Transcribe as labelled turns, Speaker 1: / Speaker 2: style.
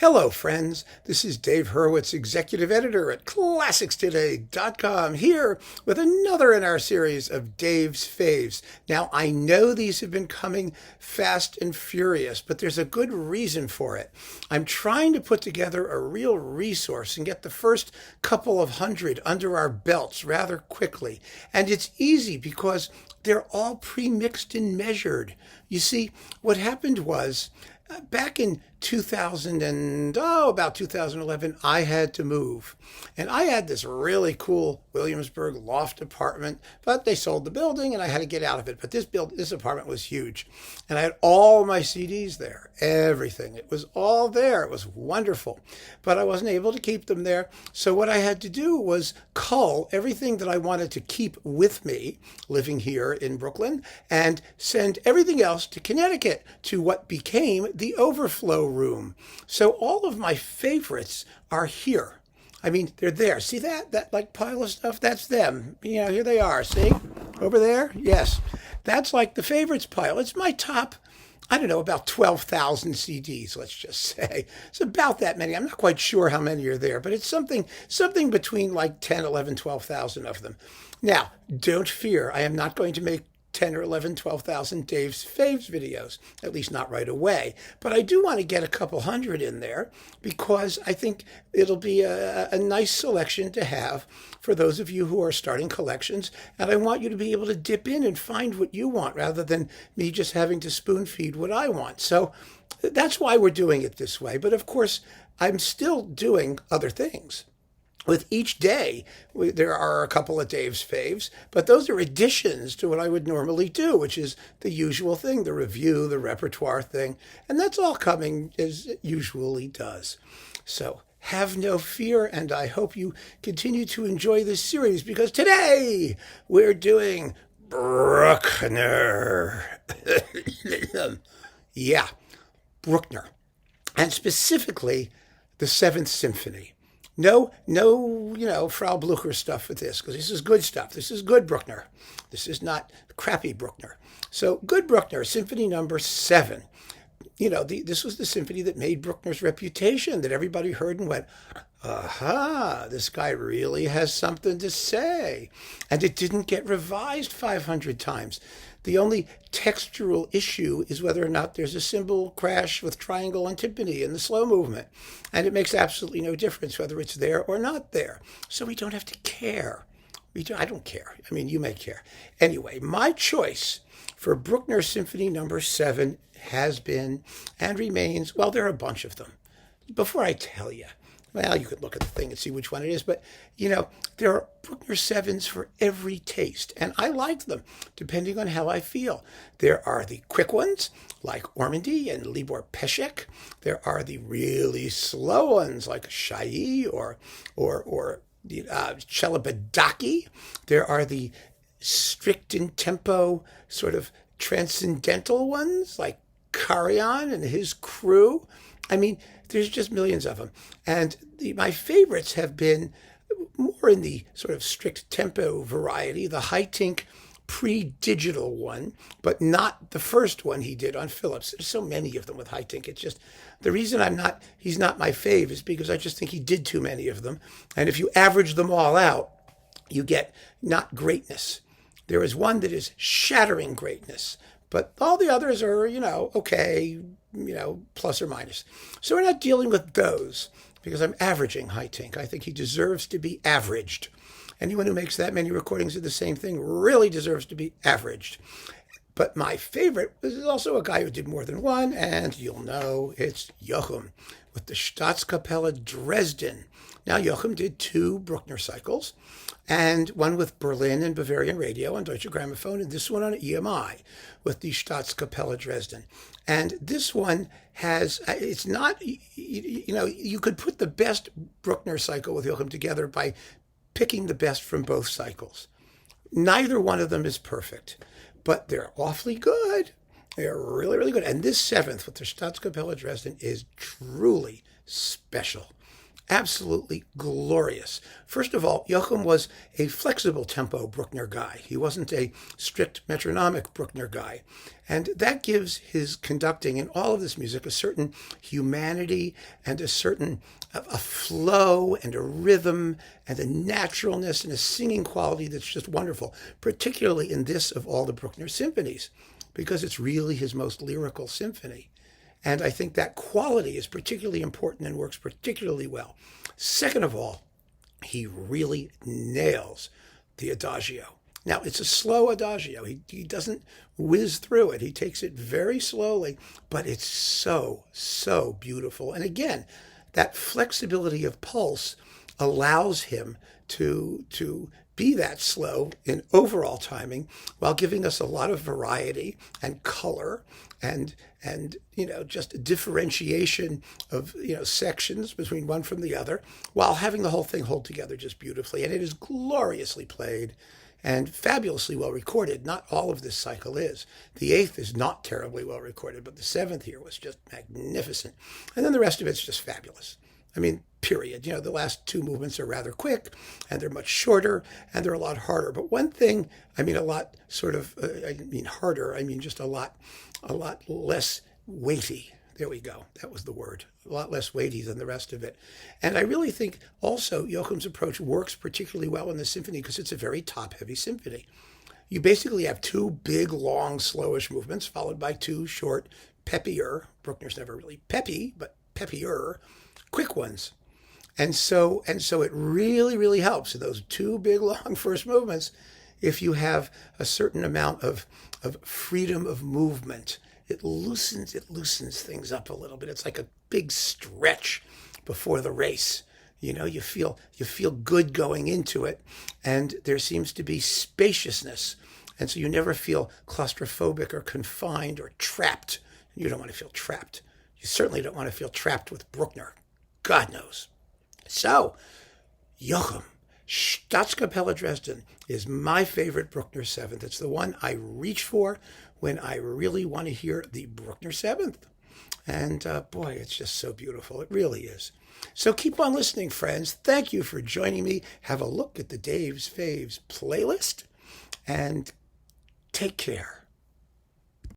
Speaker 1: Hello, friends. This is Dave Hurwitz, executive editor at ClassicsToday.com, here with another in our series of Dave's Faves. Now, I know these have been coming fast and furious, but there's a good reason for it. I'm trying to put together a real resource and get the first couple of hundred under our belts rather quickly. And it's easy because they're all pre-mixed and measured. You see, what happened was, back in about 2011, I had to move. And I had this really cool Williamsburg loft apartment, but they sold the building and I had to get out of it. But this apartment was huge. And I had all my CDs there, everything. It was all there. It was wonderful. But I wasn't able to keep them there. So what I had to do was cull everything that I wanted to keep with me, living here in Brooklyn, and send everything else to Connecticut, to what became the overflow room. So all of my favorites are here. I mean, they're there. See that like pile of stuff? That's them. Here they are. See? Over there? Yes. That's like the favorites pile. It's my top, I don't know, about 12,000 CDs, let's just say. It's about that many. I'm not quite sure how many are there, but it's something between like 10, 11, 12,000 of them. Now, don't fear. I am not going to make 10 or 11, 12,000 Dave's Faves videos, at least not right away. But I do want to get a couple hundred in there because I think it'll be a nice selection to have for those of you who are starting collections. And I want you to be able to dip in and find what you want rather than me just having to spoon feed what I want. So that's why we're doing it this way. But of course, I'm still doing other things. With each day, there are a couple of Dave's Faves, but those are additions to what I would normally do, which is the usual thing, the review, the repertoire thing, and that's all coming as it usually does. So have no fear, and I hope you continue to enjoy this series, because today we're doing Bruckner. Yeah, Bruckner, and specifically the Seventh Symphony. No, Frau Blucher stuff with this, because this is good stuff. This is good Bruckner. This is not crappy Bruckner. So good Bruckner, Symphony number 7. This was the symphony that made Bruckner's reputation, that everybody heard and went, aha, this guy really has something to say. And it didn't get revised 500 times. The only textural issue is whether or not there's a cymbal crash with triangle and timpani in the slow movement. And it makes absolutely no difference whether it's there or not there. So we don't have to care. I don't care. I mean, you may care. Anyway, my choice for Bruckner Symphony number 7 has been and remains, well, there are a bunch of them. Before I tell you, well, you could look at the thing and see which one it is, but, there are Bruckner 7s for every taste, and I like them, depending on how I feel. There are the quick ones, like Ormandy and Libor Pesek. There are the really slow ones, like Shai or Celibidache. There are the strict in tempo, sort of transcendental ones, like Karajan and his crew. I mean, there's just millions of them. And my favorites have been more in the sort of strict tempo variety, the Haitink pre-digital one, but not the first one he did on Philips. There's so many of them with Haitink. It's just, the reason he's not my fave is because I just think he did too many of them. And if you average them all out, you get not greatness. There is one that is shattering greatness, but all the others are, okay, plus or minus. So we're not dealing with those because I'm averaging Haitink. I think he deserves to be averaged. Anyone who makes that many recordings of the same thing really deserves to be averaged. But my favorite is also a guy who did more than one, and you'll know it's Jochum with the Staatskapelle Dresden. Now, Jochum did 2 Bruckner cycles, and one with Berlin and Bavarian Radio on Deutsche Grammophon, and this one on EMI with the Staatskapelle Dresden. And this one has, it's not, you could put the best Bruckner cycle with Jochum together by picking the best from both cycles. Neither one of them is perfect, but they're awfully good. They're really, really good. And this 7th with the Staatskapelle Dresden is truly special. absolutely glorious. First of all, Jochum was a flexible tempo Bruckner guy. He wasn't a strict metronomic Bruckner guy. And that gives his conducting in all of this music a certain humanity and a flow and a rhythm and a naturalness and a singing quality that's just wonderful, particularly in this of all the Bruckner symphonies, because it's really his most lyrical symphony. And I think that quality is particularly important and works particularly well. Second of all, he really nails the adagio. Now, it's a slow adagio. He doesn't whiz through it. He takes it very slowly, but it's so, so beautiful. And again, that flexibility of pulse allows him to be that slow in overall timing while giving us a lot of variety and color and just differentiation of sections between one from the other, while having the whole thing hold together just beautifully. And it is gloriously played and fabulously well recorded. Not all of this cycle is. The eighth is not terribly well recorded, but the seventh here was just magnificent. And then the rest of it's just fabulous. I mean, period. The last two movements are rather quick, and they're much shorter, and they're a lot harder. But one thing, I mean, a lot sort of, harder, I mean just a lot less weighty. There we go. That was the word. A lot less weighty than the rest of it. And I really think also Jochum's approach works particularly well in the symphony because it's a very top-heavy symphony. You basically have two big, long, slowish movements followed by two short, peppier, Bruckner's never really peppy, but peppier, quick ones. And so it really, really helps in those two big, long first movements if you have a certain amount of freedom of movement. It loosens things up a little bit. It's like a big stretch before the race. You feel good going into it, and there seems to be spaciousness. And so you never feel claustrophobic or confined or trapped. You don't want to feel trapped. You certainly don't want to feel trapped with Bruckner. God knows. So, Jochum, Staatskapelle Dresden is my favorite Bruckner seventh. It's the one I reach for when I really want to hear the Bruckner seventh. And boy, it's just so beautiful. It really is. So keep on listening, friends. Thank you for joining me. Have a look at the Dave's Faves playlist and take care.